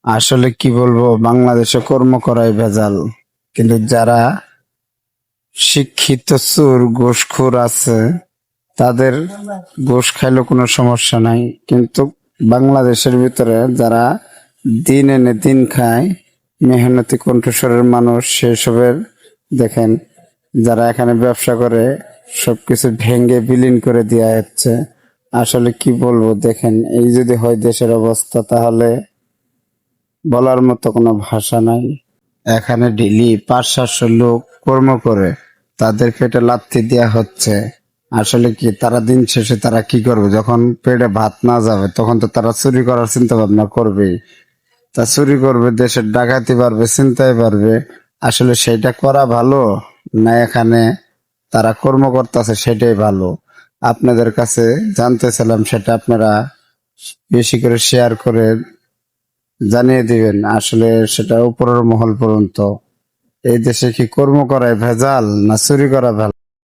আসলে কি বলবো, বাংলাদেশে কর্ম করাই ভেজাল। কিন্তু যারা শিক্ষিত চোর ঘুষখোর আছে তাদের ঘুষ খাইলেও কোনো সমস্যা নাই। কিন্তু বাংলাদেশের ভিতরে যারা দিন এনে দিন খায়, মেহনতি কণ্ঠস্বরের মানুষ, সেসবের দেখেন যারা এখানে ব্যবসা করে সবকিছু ভেঙে বিলীন করে দেওয়া হচ্ছে। আসলে কি বলবো, দেখেন এই যদি হয় দেশের অবস্থা, তাহলে বলার মতো কোনো ভাষা নাই। এখানে ডেইলি 500-700 লোক কর্ম করে, তাদের পেটে লাথি দেওয়া হচ্ছে। আসলে কি তারা দিন শেষে তারা কি করবে? যখন পেটে ভাত না যাবে তখন তো তারা চুরি করার চিন্তা ভাবনা করবেই। তা চুরি করবে, দেশের ডাকাতি পারবে, চিন্তাই পারবে। আসলে সেটা করা ভালো, না এখানে তারা কর্ম করতেছে সেটাই ভালো? আপনাদের কাছে জানতে চাইলাম, সেটা আপনারা বেশি করে শেয়ার করে জানিয়ে দিবেন। আসলে সেটা উপরের মহল পর্যন্ত, এই দেশে কি কর্ম করায় ভেজাল না চুরি করা ভেজাল?